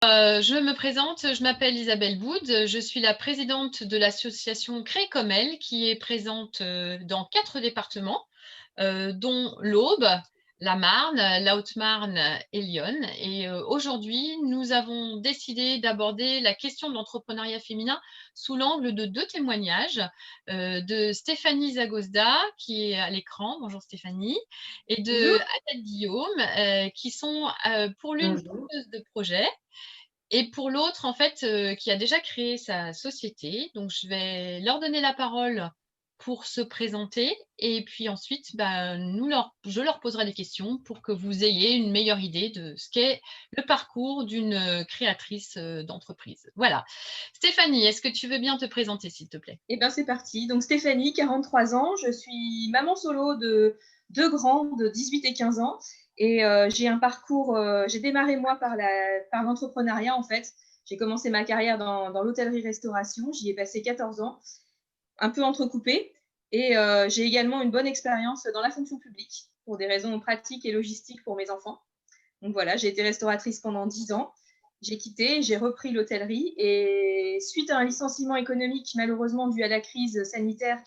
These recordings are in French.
Je me présente, je m'appelle Isabelle Boud, je suis la présidente de l'association Créer comme elle, qui est présente dans 4 départements, dont l'Aube, la Marne, la Haute-Marne et l'Yonne. Et aujourd'hui, nous avons décidé d'aborder la question de l'entrepreneuriat féminin sous l'angle de 2 témoignages, de Stéphanie Zagozda, qui est à l'écran. Bonjour Stéphanie, et de Bonjour. Agathe Guillaume, qui sont pour l'une Bonjour. porteuses de projet et pour l'autre, en fait, qui a déjà créé sa société. Donc je vais leur donner la parole pour se présenter et puis ensuite, bah, je leur poserai des questions pour que vous ayez une meilleure idée de ce qu'est le parcours d'une, créatrice, d'entreprise. Voilà. Stéphanie, est-ce que tu veux bien te présenter, s'il te plaît? Eh bien, c'est parti. Donc, Stéphanie, 43 ans. Je suis maman solo de deux grands de 18 et 15 ans. Et j'ai un parcours, j'ai démarré moi par l'entrepreneuriat en fait. J'ai commencé ma carrière dans l'hôtellerie-restauration. J'y ai passé 14 ans, un peu entrecoupé. Et j'ai également une bonne expérience dans la fonction publique pour des raisons pratiques et logistiques pour mes enfants. Donc voilà, j'ai été restauratrice pendant 10 ans. J'ai quitté, j'ai repris l'hôtellerie et suite à un licenciement économique malheureusement dû à la crise sanitaire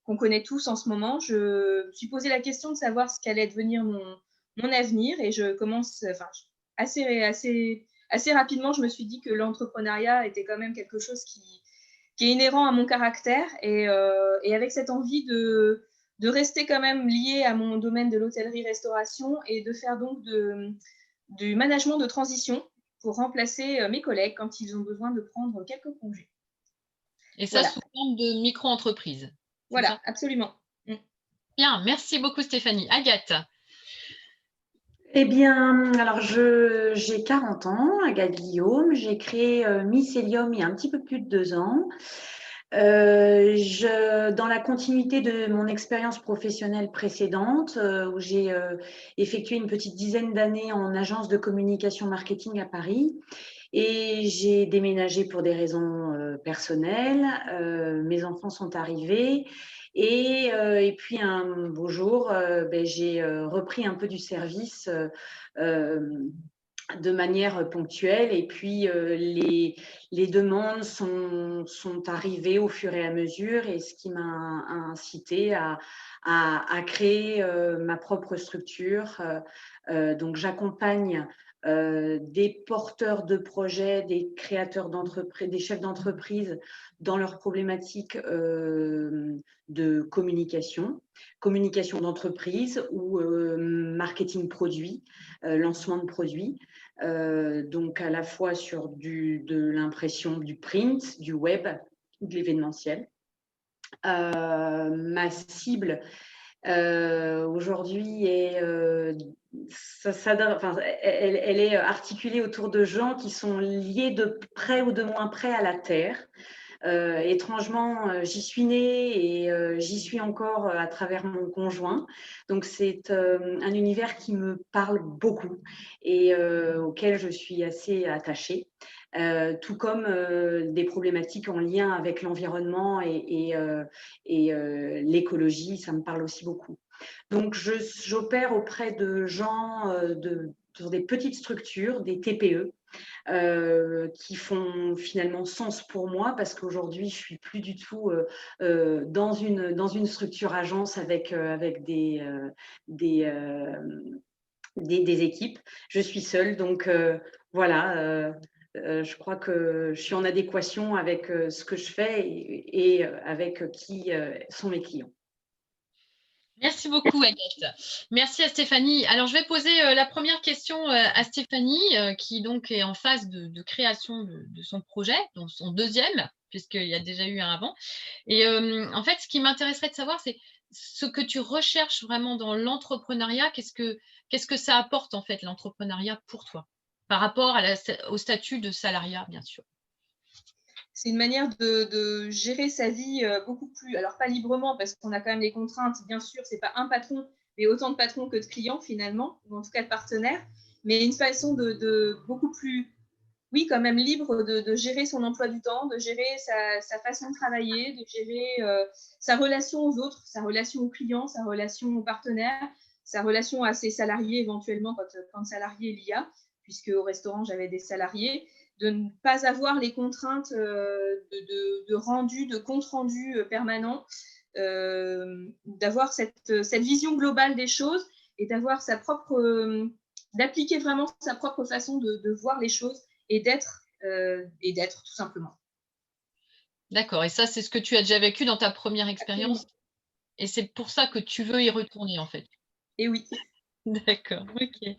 qu'on connaît tous en ce moment, je me suis posé la question de savoir ce qu'allait devenir mon avenir et je commence, enfin, assez rapidement, je me suis dit que l'entrepreneuriat était quand même quelque chose qui est inhérent à mon caractère et avec cette envie de rester quand même liée à mon domaine de l'hôtellerie-restauration et de faire donc du management de transition pour remplacer mes collègues quand ils ont besoin de prendre quelques congés. Et ça Voilà, sous forme de micro-entreprise, c'est voilà, ça? absolument. Mm. Bien, merci beaucoup Stéphanie. Agathe? Eh bien, alors j'ai 40 ans, Agathe Guillaume. J'ai créé Mycelium il y a un petit peu plus de 2 ans. Dans la continuité de mon expérience professionnelle précédente, où j'ai effectué une petite dizaine d'années en agence de communication marketing à Paris, et j'ai déménagé pour des raisons personnelles. Mes enfants sont arrivés. Et puis un beau jour, j'ai repris un peu du service de manière ponctuelle. Et puis les demandes sont arrivées au fur et à mesure, et ce qui m'a incité à créer ma propre structure. Donc j'accompagne des porteurs de projets, des créateurs d'entreprises, des chefs d'entreprise dans leurs problématiques de communication d'entreprise ou marketing produit, lancement de produits. Donc à la fois sur de l'impression, du print, du web, de l'événementiel. Ma cible aujourd'hui est elle est articulée autour de gens qui sont liés de près ou de moins près à la terre. Étrangement, j'y suis née et j'y suis encore à travers mon conjoint. Donc, c'est un univers qui me parle beaucoup et auquel je suis assez attachée. Tout comme des problématiques en lien avec l'environnement et l'écologie, ça me parle aussi beaucoup. Donc, j'opère auprès de gens sur des petites structures, des TPE, qui font finalement sens pour moi, parce qu'aujourd'hui, je suis plus du tout dans une structure agence avec des équipes. Je suis seule, donc voilà. Je crois que je suis en adéquation avec ce que je fais et avec qui sont mes clients. Merci beaucoup, Agathe. Merci à Stéphanie. Alors, je vais poser la première question à Stéphanie, qui donc est en phase de création de son projet, donc son deuxième, puisqu'il y a déjà eu un avant. Et en fait, ce qui m'intéresserait de savoir, c'est ce que tu recherches vraiment dans l'entrepreneuriat. Qu'est-ce que ça apporte, en fait, l'entrepreneuriat pour toi, par rapport au statut de salariat, bien sûr? C'est une manière de gérer sa vie beaucoup plus, alors pas librement parce qu'on a quand même des contraintes, bien sûr, c'est pas un patron, mais autant de patrons que de clients finalement, ou en tout cas de partenaires, mais une façon de beaucoup plus, oui, quand même libre de gérer son emploi du temps, de gérer sa façon de travailler, de gérer sa relation aux autres, sa relation aux clients, sa relation aux partenaires, sa relation à ses salariés éventuellement quand salarié il y a. puisque au restaurant, j'avais des salariés, de ne pas avoir les contraintes de rendu, de compte rendu permanent, d'avoir cette vision globale des choses et d'avoir d'appliquer vraiment sa propre façon de voir les choses et d'être tout simplement. D'accord, et ça, c'est ce que tu as déjà vécu dans ta première expérience? Et c'est pour ça que tu veux y retourner, en fait? Et oui. D'accord, OK.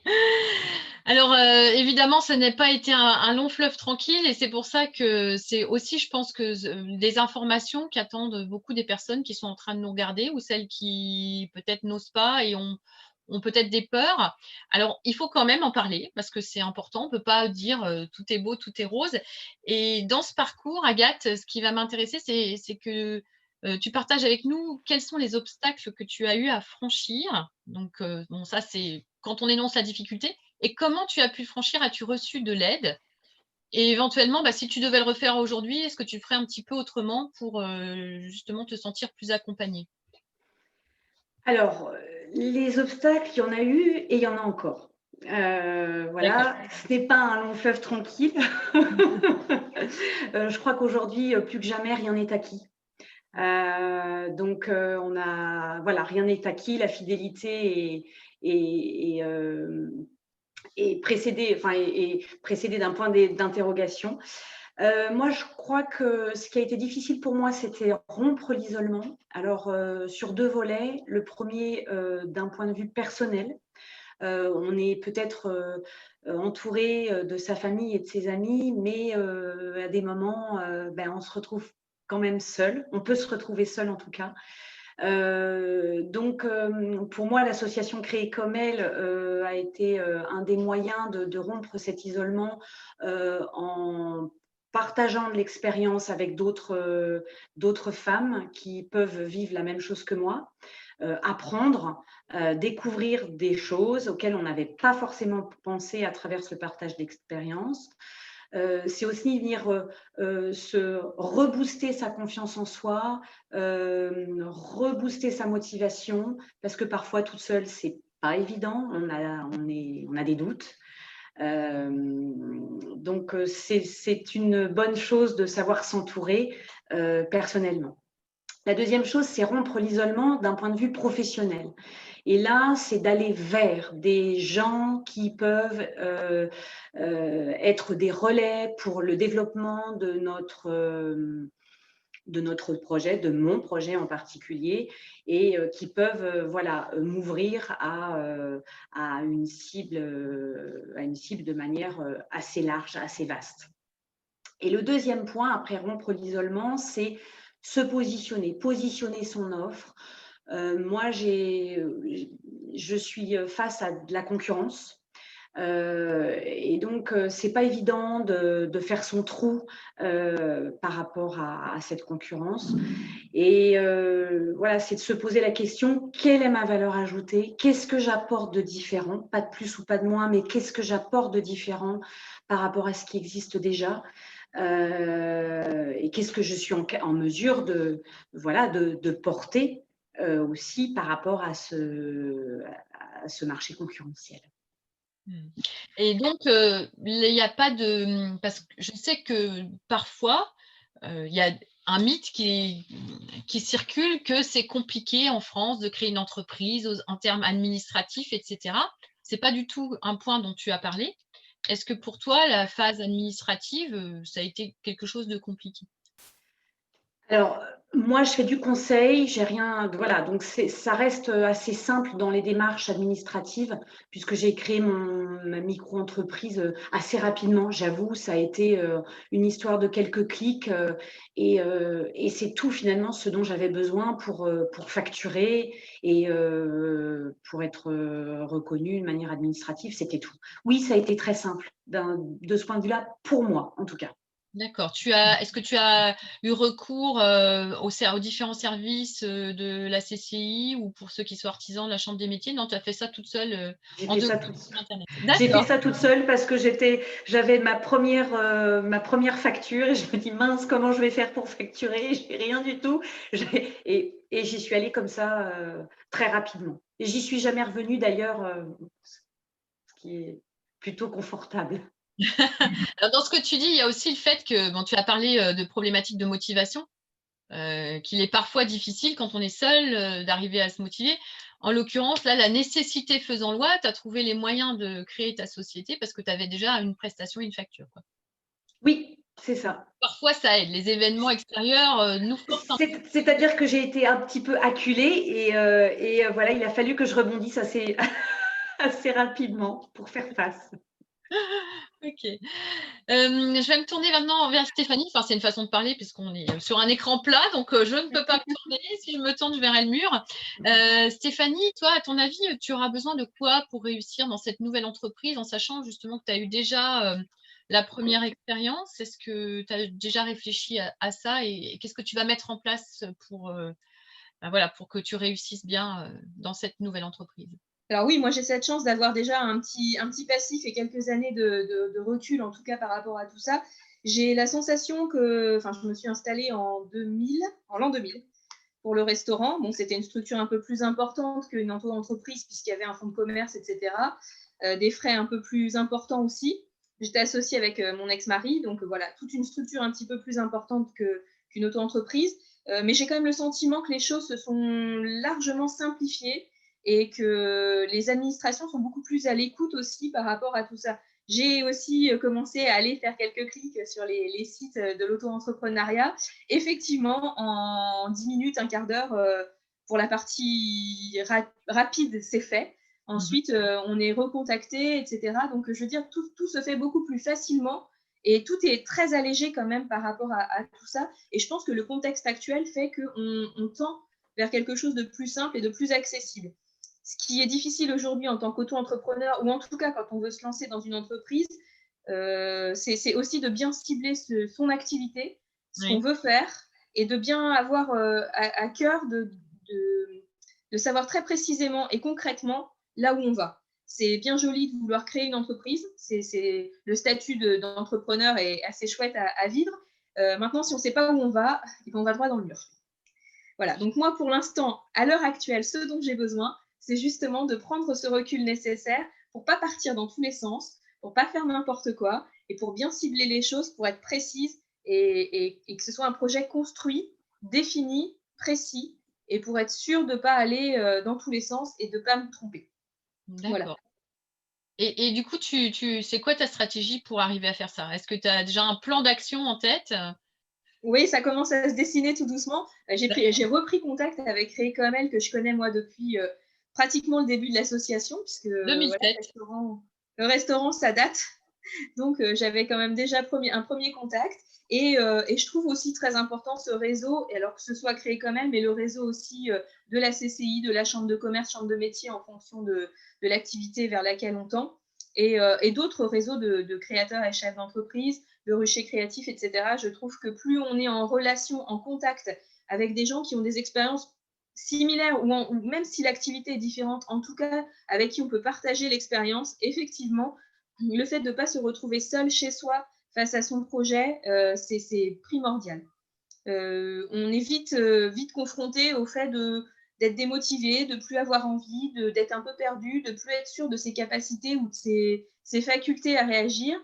Alors, évidemment, ça n'a pas été un long fleuve tranquille et c'est pour ça que c'est aussi, je pense que des informations qu'attendent beaucoup des personnes qui sont en train de nous regarder ou celles qui peut-être n'osent pas et ont peut-être des peurs. Alors, il faut quand même en parler parce que c'est important. On ne peut pas dire, tout est beau, tout est rose et dans ce parcours, Agathe, ce qui va m'intéresser, c'est que, tu partages avec nous quels sont les obstacles que tu as eu à franchir. Donc, bon, ça, c'est quand on énonce la difficulté et comment tu as pu le franchir? As-tu reçu de l'aide? Et éventuellement, bah, si tu devais le refaire aujourd'hui, est-ce que tu le ferais un petit peu autrement pour, justement te sentir plus accompagnée? Alors, les obstacles, il y en a eu et il y en a encore. D'accord. Voilà, ce n'est pas un long fleuve tranquille. Je crois qu'aujourd'hui, plus que jamais, rien n'est acquis. Donc, rien n'est acquis. La fidélité est précédée d'un point d'interrogation. Moi, je crois que ce qui a été difficile pour moi, c'était rompre l'isolement. Alors, sur 2 volets. Le premier, d'un point de vue personnel. On est peut-être entouré de sa famille et de ses amis, mais à des moments, on se retrouve quand même seul. On peut se retrouver seul en tout cas. Donc, pour moi, l'association Créer comme elle a été un des moyens de rompre cet isolement en partageant de l'expérience avec d'autres femmes qui peuvent vivre la même chose que moi, apprendre, découvrir des choses auxquelles on n'avait pas forcément pensé à travers ce partage d'expérience. C'est aussi venir se rebooster sa confiance en soi, rebooster sa motivation, parce que parfois toute seule, c'est pas évident, on a des doutes. Donc, c'est une bonne chose de savoir s'entourer personnellement. La deuxième chose, c'est rompre l'isolement d'un point de vue professionnel. Et là, c'est d'aller vers des gens qui peuvent être des relais pour le développement de notre projet, de mon projet en particulier, et qui peuvent m'ouvrir à une cible de manière assez large, assez vaste. Et le deuxième point, après rompre l'isolement, c'est se positionner son offre. Moi, je suis face à de la concurrence. Et donc, c'est pas évident de faire son trou par rapport à cette concurrence. Et c'est de se poser la question, quelle est ma valeur ajoutée? Qu'est-ce que j'apporte de différent? Pas de plus ou pas de moins, mais qu'est-ce que j'apporte de différent par rapport à ce qui existe déjà? Et qu'est-ce que je suis en mesure de porter aussi par rapport à ce marché concurrentiel. Et donc, il n'y a pas parce que je sais que parfois, il y a un mythe qui circule que c'est compliqué en France de créer une entreprise en termes administratifs et cetera. C'est pas du tout un point dont tu as parlé. Est-ce que pour toi, la phase administrative, ça a été quelque chose de compliqué? Alors, moi, je fais du conseil, j'ai rien, voilà, donc ça reste assez simple dans les démarches administratives, puisque j'ai créé ma micro-entreprise assez rapidement, j'avoue, ça a été une histoire de quelques clics, et c'est tout finalement ce dont j'avais besoin pour facturer et pour être reconnue de manière administrative, c'était tout. Oui, ça a été très simple de ce point de vue-là, pour moi en tout cas. D'accord. Est-ce que tu as eu recours, aux différents services, de la CCI ou pour ceux qui sont artisans, de la chambre des métiers? Non, tu as fait ça toute seule, J'ai en fait 2 ça clics toute sur seule. internet? J'ai fait D'accord. ça toute seule parce que j'avais ma première facture et je me dis mince, comment je vais faire pour facturer? J'ai rien du tout. Et j'y suis allée comme ça très rapidement. Et j'y suis jamais revenue d'ailleurs, ce qui est plutôt confortable. Alors, dans ce que tu dis, il y a aussi le fait que, bon, tu as parlé de problématiques de motivation, qu'il est parfois difficile quand on est seul d'arriver à se motiver. En l'occurrence, là, la nécessité faisant loi, tu as trouvé les moyens de créer ta société parce que tu avais déjà une prestation, une facture, quoi. Oui, c'est ça. Parfois, ça aide. Les événements extérieurs nous forcent un peu. C'est-à-dire que j'ai été un petit peu acculée et voilà, il a fallu que je rebondisse assez, assez rapidement pour faire face. Ok. Je vais me tourner maintenant vers Stéphanie. Enfin, c'est une façon de parler puisqu'on est sur un écran plat, donc je ne peux pas me tourner. Si je me tourne, je verrai le mur. Stéphanie, toi, à ton avis, tu auras besoin de quoi pour réussir dans cette nouvelle entreprise en sachant justement que tu as eu déjà la première expérience? Est-ce que tu as déjà réfléchi à ça et qu'est-ce que tu vas mettre en place pour, voilà, pour que tu réussisses bien dans cette nouvelle entreprise? Alors oui, moi j'ai cette chance d'avoir déjà un petit passif et quelques années de recul, en tout cas par rapport à tout ça. J'ai la sensation que, enfin, je me suis installée en l'an 2000, pour le restaurant. Bon, c'était une structure un peu plus importante qu'une auto-entreprise puisqu'il y avait un fonds de commerce, etc. Des frais un peu plus importants aussi. J'étais associée avec mon ex-mari, donc voilà, toute une structure un petit peu plus importante qu'une auto-entreprise. Mais j'ai quand même le sentiment que les choses se sont largement simplifiées et que les administrations sont beaucoup plus à l'écoute aussi par rapport à tout ça. J'ai aussi commencé à aller faire quelques clics sur les sites de l'auto-entrepreneuriat. Effectivement, en 10 minutes, un quart d'heure, pour la partie rapide, c'est fait. Ensuite, on est recontacté, etc. Donc, je veux dire, tout se fait beaucoup plus facilement et tout est très allégé quand même par rapport à tout ça. Et je pense que le contexte actuel fait qu'on tend vers quelque chose de plus simple et de plus accessible. Ce qui est difficile aujourd'hui en tant qu'auto-entrepreneur, ou en tout cas quand on veut se lancer dans une entreprise, c'est aussi de bien cibler son activité, ce qu'on veut faire, et de bien avoir à cœur de savoir très précisément et concrètement là où on va. C'est bien joli de vouloir créer une entreprise, le statut d'entrepreneur est assez chouette à vivre. Maintenant, si on ne sait pas où on va droit dans le mur. Voilà, donc moi, pour l'instant, à l'heure actuelle, ce dont j'ai besoin, c'est justement de prendre ce recul nécessaire pour ne pas partir dans tous les sens, pour ne pas faire n'importe quoi, et pour bien cibler les choses, pour être précise, et que ce soit un projet construit, défini, précis, et pour être sûr de ne pas aller dans tous les sens et de ne pas me tromper. D'accord. Voilà. Et du coup, c'est quoi ta stratégie pour arriver à faire ça? Est-ce que tu as déjà un plan d'action en tête? Oui, ça commence à se dessiner tout doucement. J'ai repris contact avec Récomel, que je connais moi depuis pratiquement le début de l'association, puisque 2007. Voilà, le restaurant, ça date. Donc, j'avais quand même déjà un premier contact. Et je trouve aussi très important ce réseau, et alors que ce soit Crécomel, mais le réseau aussi de la CCI, de la Chambre de commerce, Chambre de métier, en fonction de l'activité vers laquelle on tend, et d'autres réseaux de créateurs et chefs d'entreprise, de ruchers créatifs, etc. Je trouve que plus on est en relation, en contact avec des gens qui ont des expériences similaires, ou même si l'activité est différente, en tout cas avec qui on peut partager l'expérience, effectivement, le fait de ne pas se retrouver seul chez soi face à son projet, c'est primordial. On est vite confronté au fait d'être démotivé, de ne plus avoir envie, d'être un peu perdu, de ne plus être sûr de ses capacités ou de ses facultés à réagir.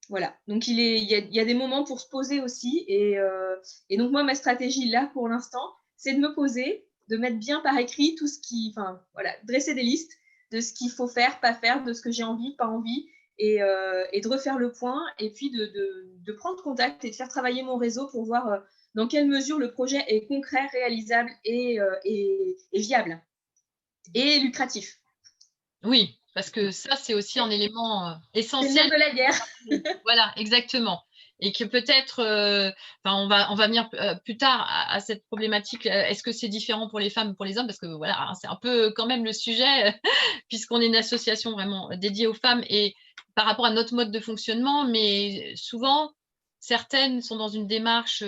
Voilà, donc il y a des moments pour se poser aussi. Et donc moi, ma stratégie là, pour l'instant, c'est de me poser, de mettre bien par écrit tout ce qui, enfin voilà, dresser des listes de ce qu'il faut faire, pas faire, de ce que j'ai envie, pas envie, et de refaire le point, et puis de prendre contact et de faire travailler mon réseau pour voir dans quelle mesure le projet est concret, réalisable et viable et lucratif. Oui, parce que ça, c'est aussi un élément C'est essentiel. le nerf de la guerre. Voilà, exactement. Et que peut-être, on va venir plus tard à cette problématique. Est-ce que c'est différent pour les femmes ou pour les hommes? Parce que voilà, c'est un peu quand même le sujet, puisqu'on est une association vraiment dédiée aux femmes et par rapport à notre mode de fonctionnement. Mais souvent, certaines sont dans une démarche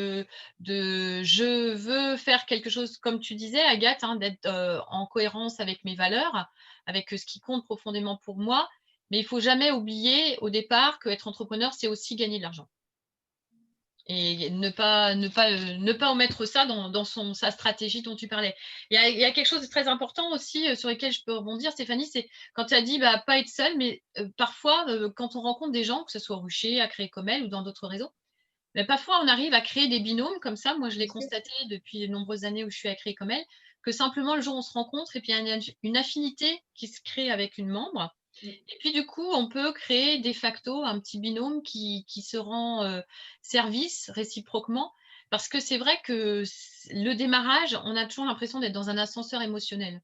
de je veux faire quelque chose, comme tu disais, Agathe, hein, d'être en cohérence avec mes valeurs, avec ce qui compte profondément pour moi. Mais il ne faut jamais oublier au départ qu'être entrepreneur, c'est aussi gagner de l'argent. et ne pas omettre ça dans sa stratégie dont tu parlais. Il y a quelque chose de très important aussi sur lequel je peux rebondir, Stéphanie, c'est quand tu as dit pas être seul, mais parfois, quand on rencontre des gens, que ce soit au Rucher, à Crécomel ou dans d'autres réseaux, mais parfois on arrive à créer des binômes comme ça. Moi, je l'ai constaté depuis de nombreuses années où je suis à Crécomel, que simplement le jour où on se rencontre et puis il y a une affinité qui se crée avec une membre. Et puis du coup, on peut créer de facto un petit binôme qui se rend service réciproquement. Parce que c'est vrai que le démarrage, on a toujours l'impression d'être dans un ascenseur émotionnel.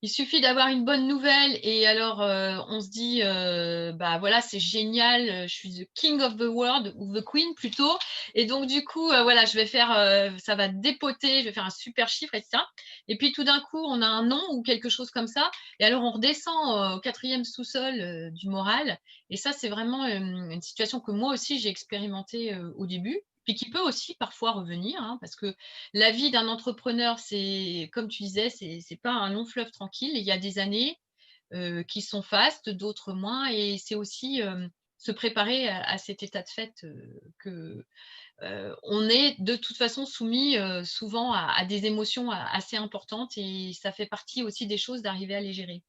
Il suffit d'avoir une bonne nouvelle et alors on se dit voilà, c'est génial, je suis the king of the world ou the queen plutôt, et donc du coup voilà, je vais faire ça va dépoter, je vais faire un super chiffre, etc. Et puis tout d'un coup on a un nom ou quelque chose comme ça, et alors on redescend au 4e sous-sol du moral, et ça c'est vraiment une situation que moi aussi j'ai expérimentée au début, puis qui peut aussi parfois revenir, hein, parce que la vie d'un entrepreneur, c'est, comme tu disais, c'est pas un long fleuve tranquille. Il y a des années qui sont fastes, d'autres moins, et c'est aussi se préparer à cet état de fait que on est de toute façon soumis souvent à des émotions assez importantes, et ça fait partie aussi des choses d'arriver à les gérer.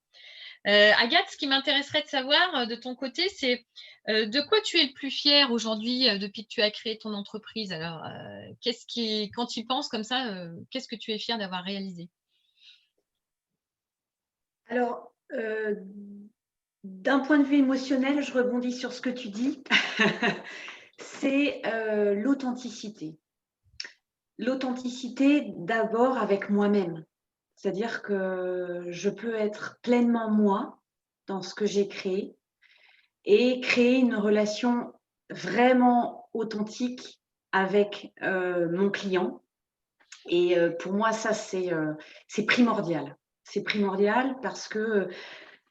Agathe, ce qui m'intéresserait de savoir de ton côté, c'est de quoi tu es le plus fier aujourd'hui depuis que tu as créé ton entreprise. Alors, quand tu y penses comme ça, qu'est-ce que tu es fier d'avoir réalisé? Alors, d'un point de vue émotionnel, je rebondis sur ce que tu dis. C'est l'authenticité. L'authenticité d'abord avec moi-même. C'est-à-dire que je peux être pleinement moi dans ce que j'ai créé et créer une relation vraiment authentique avec mon client. Et pour moi, ça, c'est primordial. C'est primordial parce que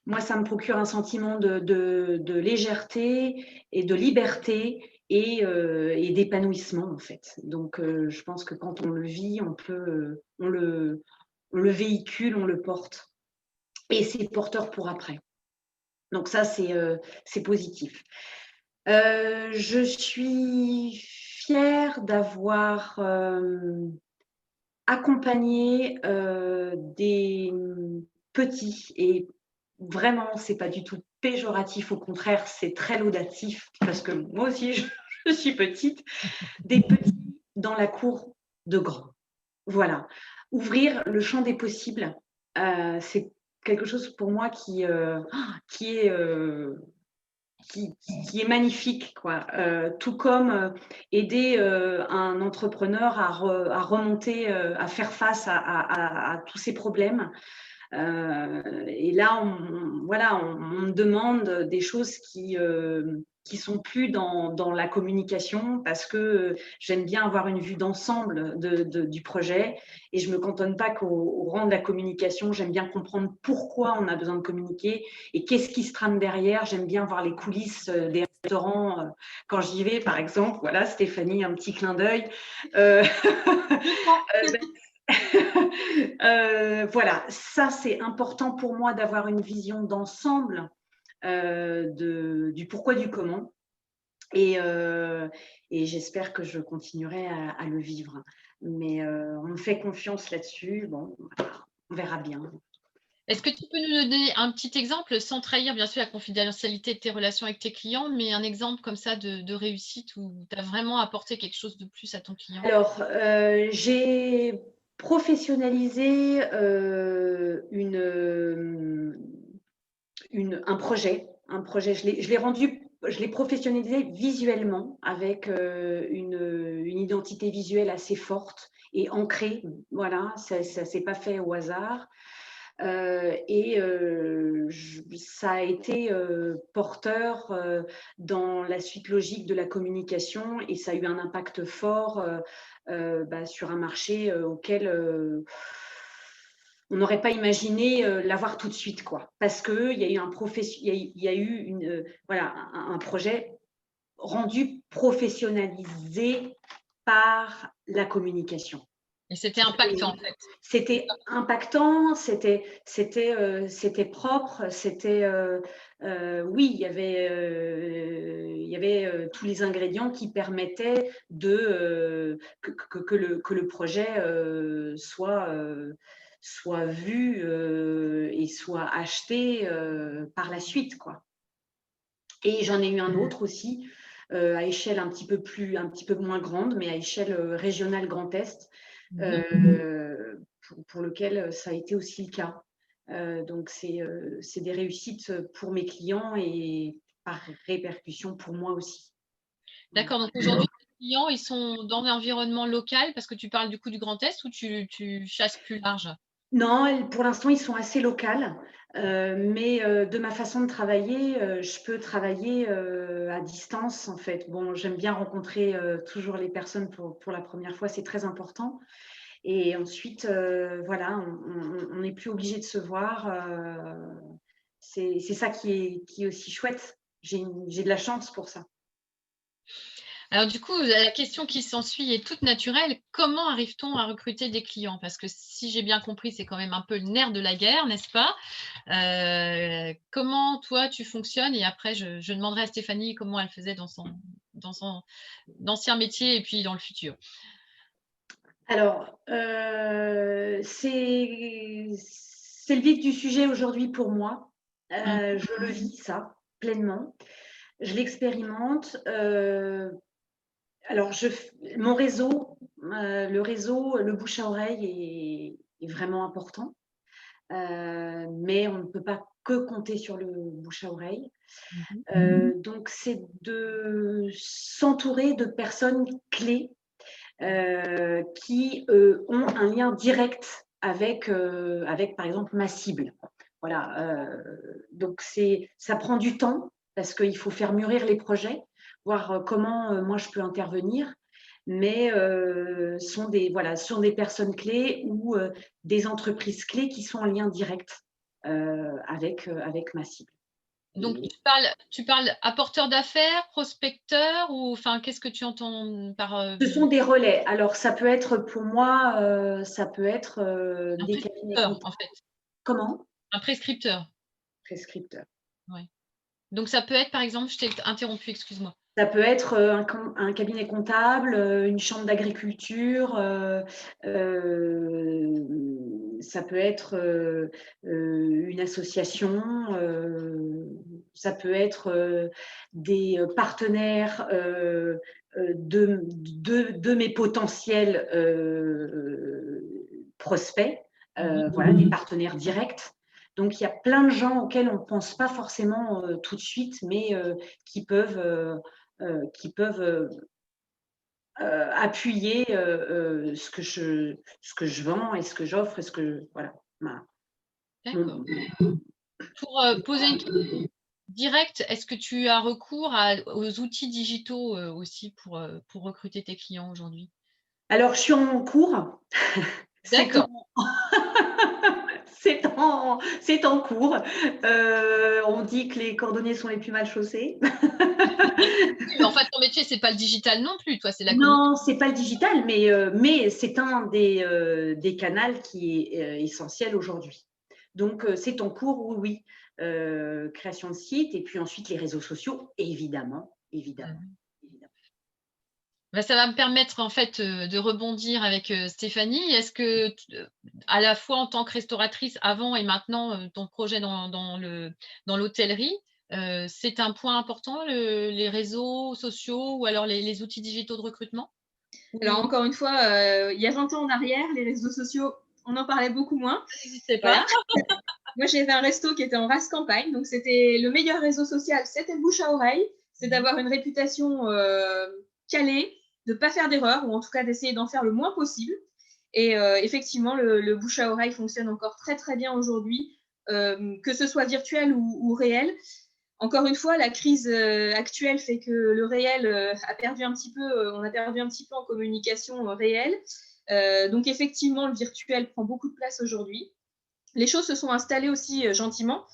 moi, ça me procure un sentiment de légèreté et de liberté et d'épanouissement, en fait. Donc, je pense que quand on le vit, on le véhicule, on le porte. Et c'est porteur pour après. Donc, ça, c'est positif. Je suis fière d'avoir accompagné des petits, et vraiment, c'est pas du tout péjoratif, au contraire, c'est très laudatif, parce que moi aussi, je suis petite, des petits dans la cour de grands. Voilà. Ouvrir le champ des possibles, c'est quelque chose pour moi qui est qui est magnifique, quoi. Tout comme aider un entrepreneur à remonter, à faire face à tous ces problèmes. Et là, on me demande des choses qui sont plus dans la communication, parce que j'aime bien avoir une vue d'ensemble du projet, et je me cantonne pas qu'au rang de la communication. J'aime bien comprendre pourquoi on a besoin de communiquer et qu'est-ce qui se trame derrière. J'aime bien voir les coulisses des restaurants quand j'y vais, par exemple. Voilà, Stéphanie, un petit clin d'œil. Voilà, ça c'est important pour moi, d'avoir une vision d'ensemble du pourquoi du comment, et j'espère que je continuerai à le vivre. Mais on me fait confiance là-dessus. Bon, on verra bien. Est-ce que tu peux nous donner un petit exemple, sans trahir bien sûr la confidentialité de tes relations avec tes clients, mais un exemple comme ça de réussite où tu as vraiment apporté quelque chose de plus à ton client? Alors, j'ai professionnalisé un projet. Je l'ai professionnalisé visuellement, avec une identité visuelle assez forte et ancrée. Voilà, ça s'est pas fait au hasard. Ça a été porteur dans la suite logique de la communication, et ça a eu un impact fort sur un marché auquel on n'aurait pas imaginé l'avoir tout de suite, quoi. Parce qu'il y a eu un projet rendu professionnalisé par la communication. Et c'était impactant, en fait. C'était impactant, c'était propre, oui, il y avait tous les ingrédients qui permettaient que le projet soit vu et soit acheté par la suite, quoi. Et j'en ai eu un autre aussi, à échelle un petit peu moins grande, mais à échelle régionale Grand Est, pour lequel ça a été aussi le cas. Donc, c'est des réussites pour mes clients et par répercussion pour moi aussi. D'accord, donc aujourd'hui, tes clients, ils sont dans l'environnement local parce que tu parles du coup du Grand Est ou tu chasses plus large? Non, pour l'instant, ils sont assez locales, mais de ma façon de travailler, je peux travailler à distance, en fait. Bon, j'aime bien rencontrer toujours les personnes pour la première fois, c'est très important. Et ensuite, voilà, on n'est plus obligé de se voir. C'est ça qui est aussi chouette. J'ai de la chance pour ça. Alors du coup, la question qui s'ensuit est toute naturelle. Comment arrive-t-on à recruter des clients? Parce que si j'ai bien compris, c'est quand même un peu le nerf de la guerre, n'est-ce pas? Comment toi tu fonctionnes? Et après je demanderai à Stéphanie comment elle faisait dans son ancien métier et puis dans le futur. Alors, c'est le vif du sujet aujourd'hui pour moi. Je le vis, ça, pleinement. Je l'expérimente. Alors, mon réseau, le bouche à oreille est vraiment important. Mais on ne peut pas que compter sur le bouche à oreille. Donc, c'est de s'entourer de personnes clés qui ont un lien direct avec, par exemple, ma cible. Voilà. Donc, ça prend du temps parce qu'il faut faire mûrir les projets, voir comment moi je peux intervenir. Mais sont des personnes clés ou des entreprises clés qui sont en lien direct avec ma cible. Donc tu parles apporteur d'affaires, prospecteur ou enfin qu'est-ce que tu entends par, Ce sont des relais. Alors, ça peut être pour moi, ça peut être un des cabinets prescripteur en comptables. fait? Comment? Un prescripteur, Prescripteur. ouais. Donc ça peut être par exemple je t'ai interrompu, excuse-moi. Ça peut être un cabinet comptable, une chambre d'agriculture, ça peut être une association, ça peut être des partenaires de mes potentiels prospects, voilà, des partenaires directs. Donc, il y a plein de gens auxquels on ne pense pas forcément tout de suite, mais qui peuvent appuyer ce que je vends et ce que j'offre et ce que voilà. D'accord. Pour, poser une question directe, est-ce que tu as recours aux outils digitaux, aussi pour recruter tes clients aujourd'hui? Alors, je suis en cours. C'est D'accord. c'est en cours. On dit que les cordonniers sont les plus mal chaussés. Oui, en fait, ton métier, c'est pas le digital non plus, toi, c'est la communication. Non, c'est pas le digital, mais c'est un des canaux qui est essentiel aujourd'hui. Donc, c'est en cours, oui, oui. Création de site et puis ensuite les réseaux sociaux, évidemment. Bah, ça va me permettre en fait, de rebondir avec, Stéphanie. Est-ce que à la fois en tant que restauratrice avant et maintenant, ton projet dans l'hôtellerie, c'est un point important les réseaux sociaux ou alors les outils digitaux de recrutement? Alors, Ou encore une fois, il y a 20 ans en arrière, les réseaux sociaux, on en parlait beaucoup moins. ça n'existait Voilà. pas? Moi, j'avais un resto qui était en race campagne, donc c'était le meilleur réseau social, c'était le bouche à oreille, c'est d'avoir une réputation calée, de ne pas faire d'erreur, ou en tout cas d'essayer d'en faire le moins possible. Et effectivement, le bouche à oreille fonctionne encore très très bien aujourd'hui, que ce soit virtuel ou réel. Encore une fois, la crise actuelle fait que le réel a perdu un petit peu, on a perdu un petit peu en communication réelle. Donc effectivement, le virtuel prend beaucoup de place aujourd'hui. Les choses se sont installées aussi gentiment.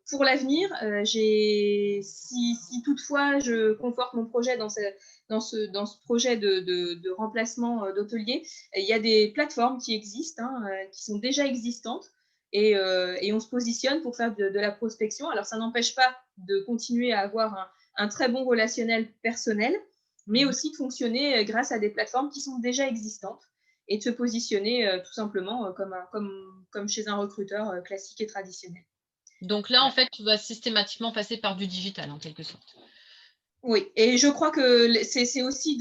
Pour l'avenir, si toutefois je conforte mon projet dans ce projet de remplacement d'hôtelier, il y a des plateformes qui existent, qui sont déjà existantes, et on se positionne pour faire de la prospection. Alors, ça n'empêche pas de continuer à avoir un très bon relationnel personnel, mais aussi de fonctionner grâce à des plateformes qui sont déjà existantes et de se positionner tout simplement comme chez un recruteur classique et traditionnel. Donc là, en fait, tu vas systématiquement passer par du digital, en quelque sorte. Oui, et je crois que c'est aussi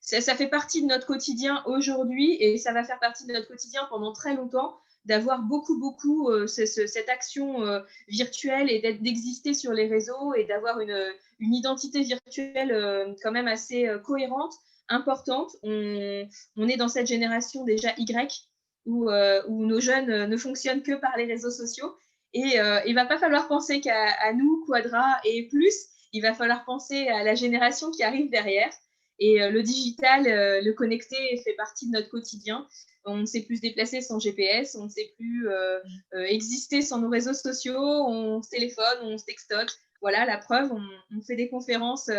ça fait partie de notre quotidien aujourd'hui, et ça va faire partie de notre quotidien pendant très longtemps, d'avoir beaucoup cette action virtuelle et d'exister sur les réseaux et d'avoir une identité virtuelle quand même assez cohérente, importante. On est dans cette génération déjà Y où nos jeunes ne fonctionnent que par les réseaux sociaux, et il va pas falloir penser qu'à nous, Quadra et plus. Il va falloir penser à la génération qui arrive derrière. Et le digital, le connecté fait partie de notre quotidien. On ne sait plus se déplacer sans GPS, on ne sait plus exister sans nos réseaux sociaux, on se téléphone, on se textote. Voilà, la preuve, on fait des conférences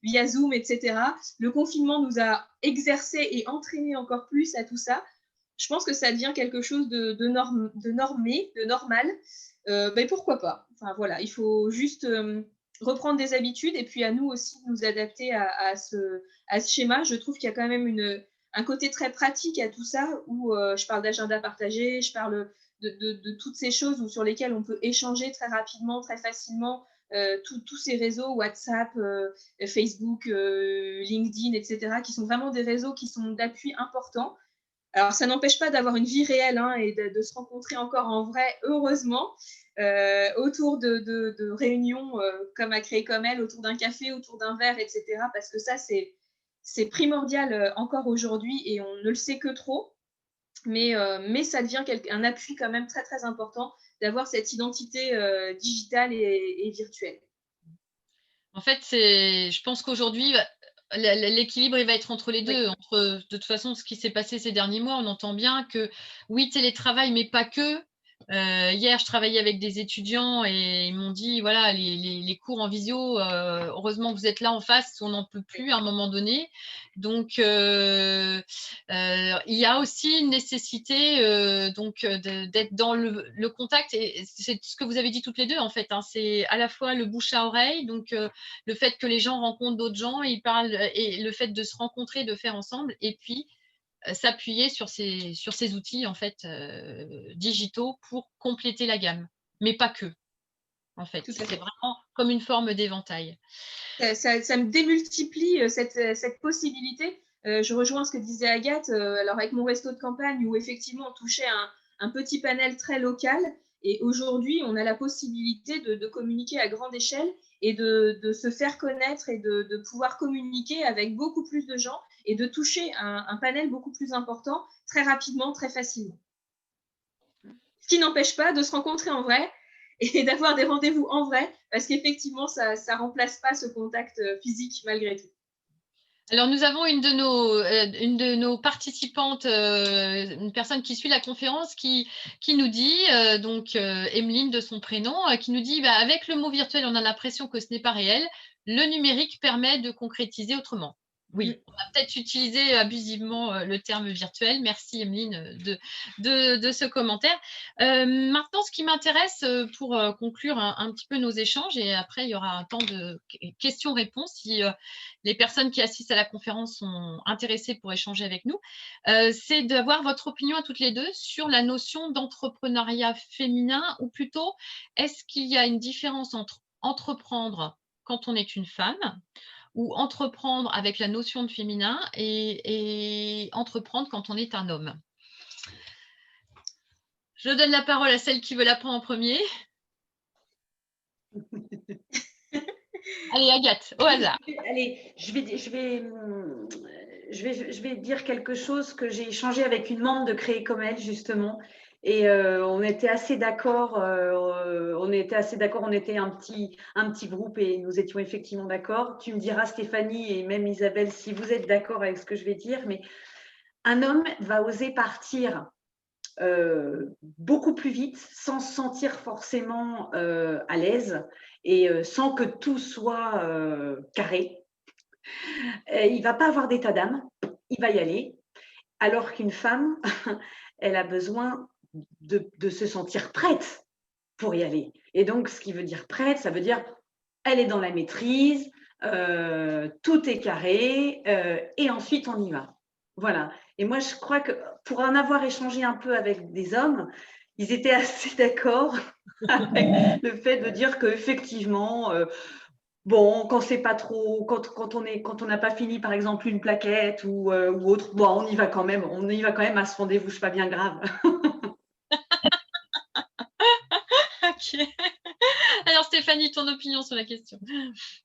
via Zoom, etc. Le confinement nous a exercé et entraîné encore plus à tout ça. Je pense que ça devient quelque chose de normé, de normal. Mais pourquoi pas? Enfin, voilà, il faut juste reprendre des habitudes, et puis à nous aussi de nous adapter à ce schéma. Je trouve qu'il y a quand même un côté très pratique à tout ça, où je parle d'agenda partagé, je parle de toutes ces choses sur lesquelles on peut échanger très rapidement, très facilement, tous ces réseaux, WhatsApp, Facebook, LinkedIn, etc., qui sont vraiment des réseaux qui sont d'appui important. Alors, ça n'empêche pas d'avoir une vie réelle et de se rencontrer encore en vrai, heureusement, autour de réunions comme à Créer comme elle, autour d'un café, autour d'un verre, etc. Parce que ça, c'est primordial encore aujourd'hui, et on ne le sait que trop. Mais ça devient un appui quand même très, très important d'avoir cette identité digitale et virtuelle. En fait, je pense qu'aujourd'hui, l'équilibre, il va être entre les deux. Oui. De toute façon, ce qui s'est passé ces derniers mois, on entend bien que oui, télétravail, mais pas que. Hier, je travaillais avec des étudiants et ils m'ont dit, voilà, les cours en visio, heureusement que vous êtes là en face, on n'en peut plus à un moment donné. Donc, il y a aussi une nécessité d'être dans le contact, et c'est ce que vous avez dit toutes les deux, en fait. C'est à la fois le bouche à oreille, donc le fait que les gens rencontrent d'autres gens, ils parlent, et le fait de se rencontrer, de faire ensemble, et puis s'appuyer sur ces outils, en fait, digitaux pour compléter la gamme, mais pas que, en fait. Tout à fait. C'est vraiment comme une forme d'éventail. Ça me démultiplie cette possibilité. Je rejoins ce que disait Agathe. Alors, avec mon resto de campagne, où effectivement on touchait un petit panel très local, et aujourd'hui on a la possibilité de communiquer à grande échelle et de se faire connaître, et de pouvoir communiquer avec beaucoup plus de gens, et de toucher un panel beaucoup plus important très rapidement, très facilement. Ce qui n'empêche pas de se rencontrer en vrai et d'avoir des rendez-vous en vrai, parce qu'effectivement, ça ne remplace pas ce contact physique malgré tout. Alors, nous avons une de nos participantes, une personne qui suit la conférence, qui nous dit, Emeline de son prénom, qui nous dit, avec le mot virtuel, on a l'impression que ce n'est pas réel. Le numérique permet de concrétiser autrement. Oui, on va peut-être utiliser abusivement le terme virtuel. Merci, Emeline, de ce commentaire. Maintenant, ce qui m'intéresse pour conclure un petit peu nos échanges, et après, il y aura un temps de questions-réponses si les personnes qui assistent à la conférence sont intéressées pour échanger avec nous, c'est d'avoir votre opinion à toutes les deux sur la notion d'entrepreneuriat féminin, ou plutôt, est-ce qu'il y a une différence entre entreprendre quand on est une femme, ou entreprendre avec la notion de féminin, et entreprendre quand on est un homme? Je donne la parole à celle qui veut la prendre en premier. Allez, Agathe, au hasard. Allez, je vais dire quelque chose que j'ai échangé avec une membre de Créer comme elle, justement. Et on était assez d'accord. On était un petit groupe, et nous étions effectivement d'accord. Tu me diras, Stéphanie, et même Isabelle, si vous êtes d'accord avec ce que je vais dire. Mais un homme va oser partir beaucoup plus vite, sans se sentir forcément à l'aise et sans que tout soit carré. Il ne va pas avoir d'état d'âme, il va y aller, alors qu'une femme, elle a besoin de se sentir prête pour y aller. Et donc, ce qui veut dire prête, ça veut dire elle est dans la maîtrise, tout est carré, et ensuite on y va. Voilà. Et moi, je crois que pour en avoir échangé un peu avec des hommes, ils étaient assez d'accord avec le fait de dire qu'effectivement, bon, quand c'est pas trop, quand on n'a pas fini, par exemple, une plaquette ou autre, bon, on y va quand même à ce rendez-vous, c'est pas bien grave. Ok. Alors Stéphanie, ton opinion sur la question?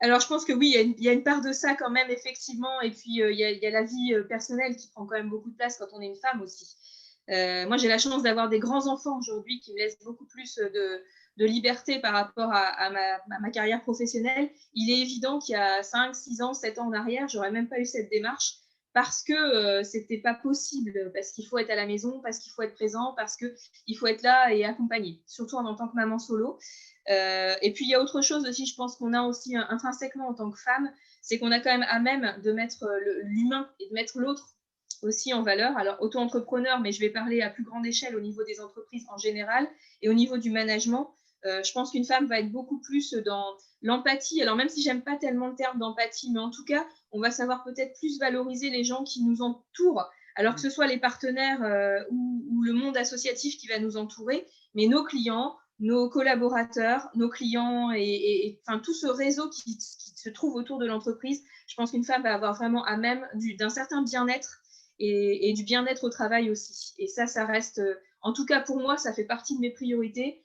Alors, je pense que oui, il y a une part de ça quand même, effectivement. Et puis, il y a la vie personnelle qui prend quand même beaucoup de place quand on est une femme aussi. Moi, j'ai la chance d'avoir des grands-enfants aujourd'hui qui me laissent beaucoup plus de liberté par rapport à ma carrière professionnelle. Il est évident qu'il y a 5, 6 ans, 7 ans en arrière, j'aurais même pas eu cette démarche parce que c'était pas possible, parce qu'il faut être à la maison, parce qu'il faut être présent, parce qu'il faut être là et accompagné, surtout en tant que maman solo. Et puis, il y a autre chose aussi, je pense qu'on a aussi intrinsèquement en tant que femme, c'est qu'on a quand même à même de mettre l'humain et de mettre l'autre aussi en valeur. Alors, auto-entrepreneur, mais je vais parler à plus grande échelle au niveau des entreprises en général et au niveau du management. Je pense qu'une femme va être beaucoup plus dans l'empathie. Alors, même si j'aime pas tellement le terme d'empathie, mais en tout cas, on va savoir peut-être plus valoriser les gens qui nous entourent, alors que ce soit les partenaires ou le monde associatif qui va nous entourer, mais nos clients, nos collaborateurs, nos clients et enfin, tout ce réseau qui se trouve autour de l'entreprise, je pense qu'une femme va avoir vraiment à même d'un certain bien-être et du bien-être au travail aussi. Et ça reste, en tout cas pour moi, ça fait partie de mes priorités.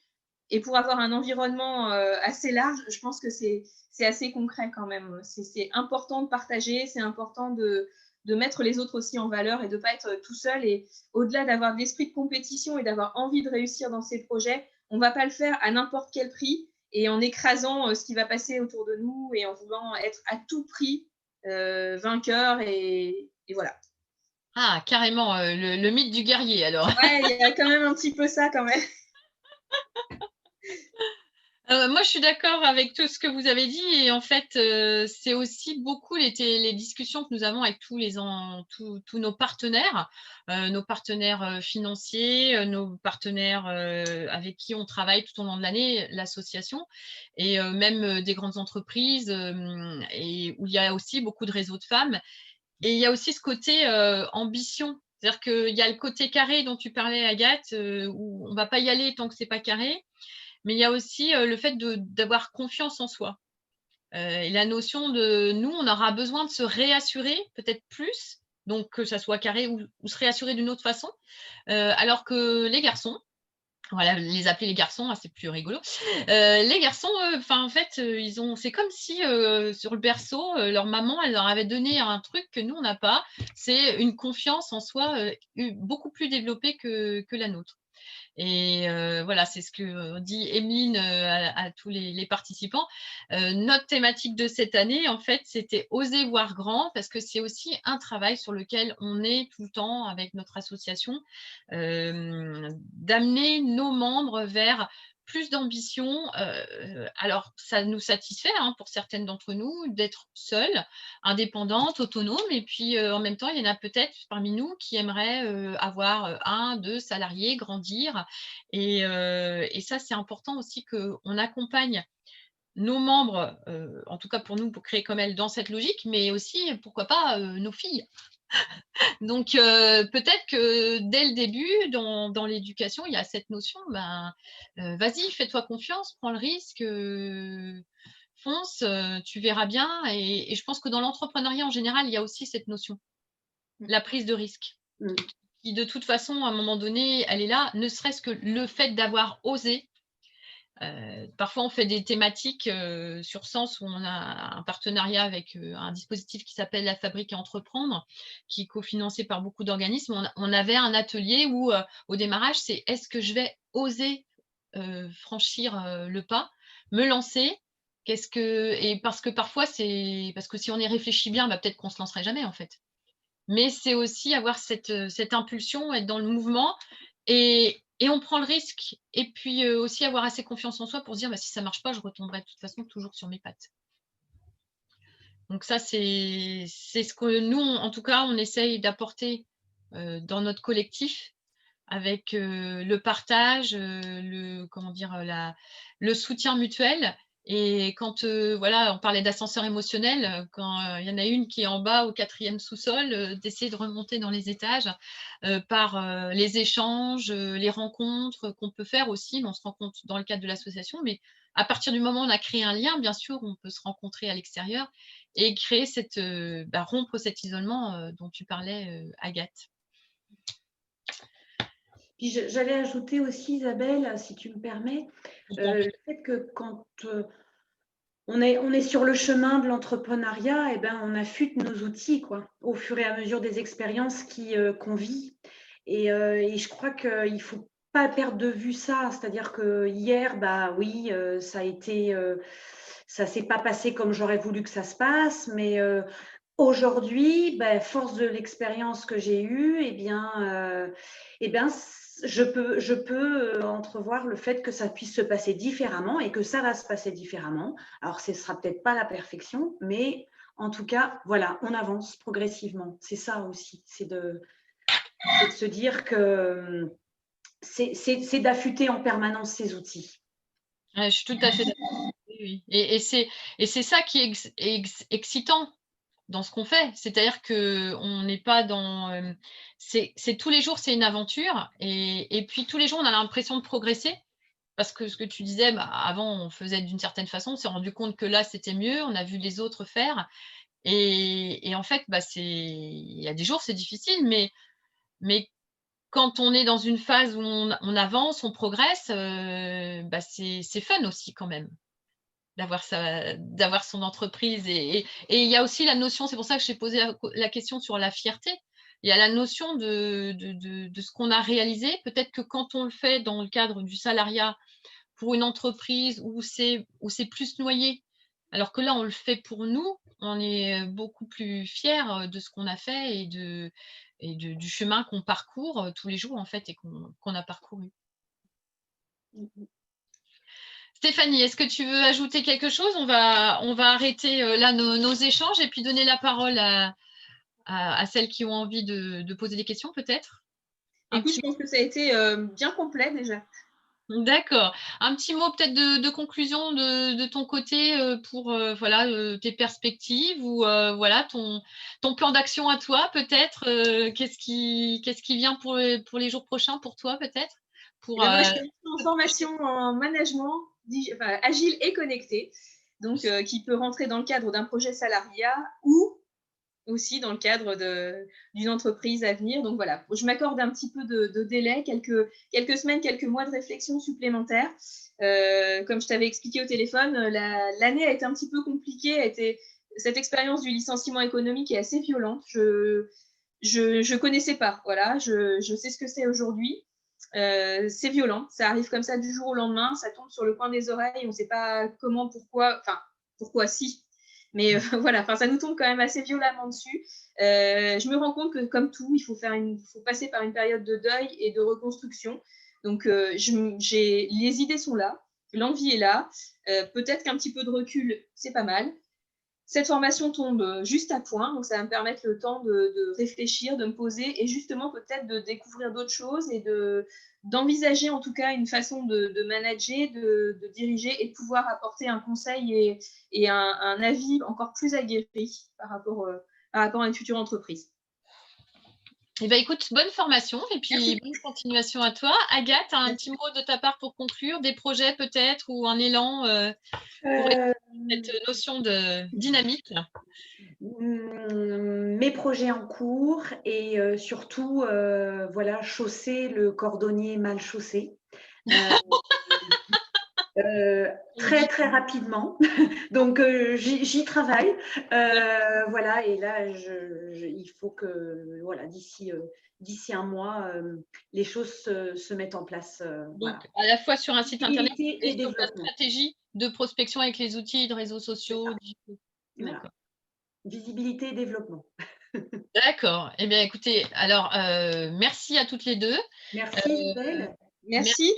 Et pour avoir un environnement assez large, je pense que c'est assez concret quand même. C'est important de partager, c'est important de mettre les autres aussi en valeur et de ne pas être tout seul. Et au-delà d'avoir de l'esprit de compétition et d'avoir envie de réussir dans ces projets, on ne va pas le faire à n'importe quel prix et en écrasant ce qui va passer autour de nous et en voulant être à tout prix vainqueur. Et voilà. Ah, carrément, le mythe du guerrier, alors. Ouais, il y a quand même un petit peu ça quand même. Moi, je suis d'accord avec tout ce que vous avez dit et en fait, c'est aussi beaucoup les discussions que nous avons avec tous nos partenaires financiers, nos partenaires avec qui on travaille tout au long de l'année, l'association et même des grandes entreprises et où il y a aussi beaucoup de réseaux de femmes. Et il y a aussi ce côté ambition. C'est-à-dire qu'il y a le côté carré dont tu parlais, Agathe, où on ne va pas y aller tant que ce n'est pas carré. Mais il y a aussi le fait d'avoir confiance en soi. Et la notion de nous, on aura besoin de se réassurer peut-être plus, donc que ça soit carré ou se réassurer d'une autre façon, alors que les garçons, voilà, les appeler les garçons, hein, c'est plus rigolo. Les garçons, en fait, c'est comme si sur le berceau, leur maman, elle leur avait donné un truc que nous, on n'a pas. C'est une confiance en soi beaucoup plus développée que la nôtre. Et voilà, c'est ce que dit Emeline à tous les participants. Notre thématique de cette année, en fait, c'était oser voir grand, parce que c'est aussi un travail sur lequel on est tout le temps avec notre association, d'amener nos membres vers plus d'ambition. Alors, ça nous satisfait pour certaines d'entre nous d'être seules, indépendantes, autonomes. Et puis, en même temps, il y en a peut-être parmi nous qui aimeraient avoir 1, 2 salariés, grandir. Et ça, c'est important aussi qu'on accompagne nos membres, en tout cas pour nous, pour créer comme elles, dans cette logique, mais aussi, pourquoi pas, nos filles. Donc, peut-être que dès le début, dans l'éducation, il y a cette notion, vas-y, fais-toi confiance, prends le risque, fonce, tu verras bien. Et je pense que dans l'entrepreneuriat en général, il y a aussi cette notion, la prise de risque, qui de toute façon, à un moment donné, elle est là, ne serait-ce que le fait d'avoir osé. Parfois, on fait des thématiques sur Sens où on a un partenariat avec un dispositif qui s'appelle La Fabrique à entreprendre, qui est cofinancé par beaucoup d'organismes. On avait un atelier où, au démarrage, c'est est-ce que je vais oser franchir le pas, me lancer? Et parce que parfois, parce que si on y réfléchit bien, peut-être qu'on ne se lancerait jamais en fait. Mais c'est aussi avoir cette impulsion, être dans le mouvement Et on prend le risque. Et puis aussi avoir assez confiance en soi pour se dire, si ça ne marche pas, je retomberai de toute façon toujours sur mes pattes. Donc ça, c'est ce que nous, en tout cas, on essaye d'apporter dans notre collectif, avec le partage, le soutien mutuel. Et quand voilà, on parlait d'ascenseur émotionnel, quand il y en a une qui est en bas au 4e sous-sol, d'essayer de remonter dans les étages par les échanges, les rencontres qu'on peut faire aussi, mais on se rencontre dans le cadre de l'association. Mais à partir du moment où on a créé un lien, bien sûr, on peut se rencontrer à l'extérieur et créer rompre cet isolement dont tu parlais, Agathe. Puis j'allais ajouter aussi, Isabelle, si tu me permets, le fait que quand on est sur le chemin de l'entrepreneuriat, on affûte nos outils, quoi, au fur et à mesure des expériences qu'on vit. Et je crois qu'il ne faut pas perdre de vue ça. C'est-à-dire que hier, oui, ça ne s'est pas passé comme j'aurais voulu que ça se passe, mais aujourd'hui, force de l'expérience que j'ai eue, je peux entrevoir le fait que ça puisse se passer différemment et que ça va se passer différemment. Alors, ce ne sera peut-être pas la perfection, mais en tout cas, voilà, on avance progressivement. C'est ça aussi, c'est de se dire que c'est d'affûter en permanence ces outils. Je suis tout à fait d'accord. Oui. Et c'est ça qui est excitant dans ce qu'on fait. C'est-à-dire qu'on n'est pas dans… c'est tous les jours, c'est une aventure. Et puis, tous les jours, on a l'impression de progresser. Parce que ce que tu disais, avant, on faisait d'une certaine façon. On s'est rendu compte que là, c'était mieux. On a vu les autres faire. Et en fait, il y a des jours, c'est difficile. Mais quand on est dans une phase où on avance, on progresse, c'est fun aussi quand même d'avoir son entreprise. Et il y a aussi la notion, c'est pour ça que j'ai posé la question sur la fierté. Il y a la notion de ce qu'on a réalisé. Peut-être que quand on le fait dans le cadre du salariat pour une entreprise où c'est plus noyé, alors que là, on le fait pour nous, on est beaucoup plus fiers de ce qu'on a fait et du chemin qu'on parcourt tous les jours, en fait, et qu'on a parcouru. Stéphanie, est-ce que tu veux ajouter quelque chose ? On va arrêter là nos échanges et puis donner la parole à celles qui ont envie de poser des questions, peut-être. Écoute, je pense que ça a été bien complet déjà. D'accord. Un petit mot peut-être de conclusion de ton côté pour tes perspectives ou voilà ton plan d'action à toi peut-être. Qu'est-ce qui vient pour les jours prochains pour toi peut-être moi, je suis en formation en management agile et connecté, donc qui peut rentrer dans le cadre d'un projet salariat ou aussi dans le cadre d'une entreprise à venir. Donc voilà, je m'accorde un petit peu de délai, quelques semaines, quelques mois de réflexion supplémentaire. Comme je t'avais expliqué au téléphone, l'année a été un petit peu compliquée. Cette expérience du licenciement économique est assez violente. Je connaissais pas, voilà, je sais ce que c'est aujourd'hui. C'est violent, ça arrive comme ça du jour au lendemain, ça tombe sur le coin des oreilles, on ne sait pas comment, pourquoi si. Mais voilà, ça nous tombe quand même assez violemment dessus. Je me rends compte que comme tout, il faut passer par une période de deuil et de reconstruction. Donc les idées sont là, l'envie est là. Peut-être qu'un petit peu de recul, c'est pas mal. Cette formation tombe juste à point, donc ça va me permettre le temps de réfléchir, de me poser et justement peut-être de découvrir d'autres choses et d'envisager en tout cas une façon de manager, de diriger et de pouvoir apporter un conseil et un avis encore plus aguerri par rapport à une future entreprise. Eh bien, écoute, bonne formation et puis Merci. bonne continuation à toi. Agathe, un petit mot de ta part pour conclure, des projets peut-être ou un élan pour cette notion de dynamique. Mes projets en cours et surtout, chausser le cordonnier mal chaussé. Très très rapidement, donc j'y travaille, voilà, et là il faut que d'ici un mois les choses se mettent en place. Donc à la fois sur un site internet et sur la stratégie de prospection avec les outils de réseaux sociaux. Voilà. Visibilité et développement. D'accord. Eh bien, écoutez, alors, merci à toutes les deux. Merci Isabelle. Merci.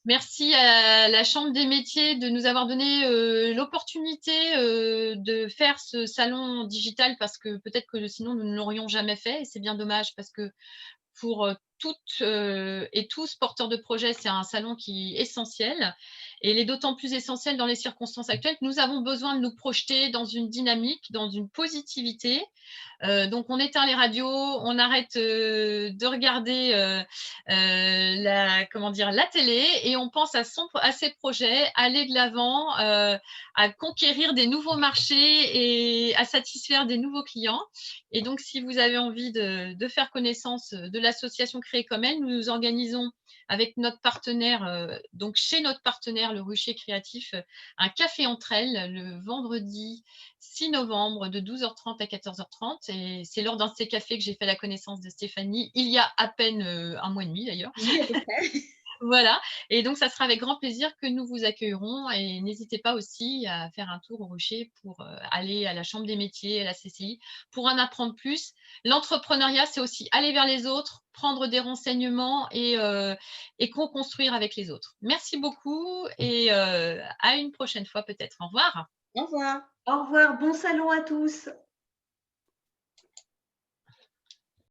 Merci à la Chambre des métiers de nous avoir donné l'opportunité de faire ce salon digital parce que peut-être que sinon nous ne l'aurions jamais fait et c'est bien dommage parce que pour toutes et tous porteurs de projets, c'est un salon qui est essentiel et il est d'autant plus essentiel dans les circonstances actuelles que nous avons besoin de nous projeter dans une dynamique, dans une positivité. Donc on éteint les radios, on arrête de regarder la télé et on pense à ses projets, à aller de l'avant, à conquérir des nouveaux marchés et à satisfaire des nouveaux clients. Et donc, si vous avez envie de faire connaissance de l'association Créer comme elle, nous organisons avec notre partenaire, donc chez notre partenaire, le Rucher Créatif, un café entre elles le vendredi 6 novembre de 12h30 à 14h30. Et c'est lors d'un de ces cafés que j'ai fait la connaissance de Stéphanie, il y a à peine un mois et demi d'ailleurs. Oui, à peu près. Voilà, et donc ça sera avec grand plaisir que nous vous accueillerons et n'hésitez pas aussi à faire un tour au Rocher pour aller à la Chambre des métiers, à la CCI, pour en apprendre plus. L'entrepreneuriat, c'est aussi aller vers les autres, prendre des renseignements et co-construire avec les autres. Merci beaucoup et à une prochaine fois peut-être. Au revoir. Au revoir. Au revoir, bon salon à tous.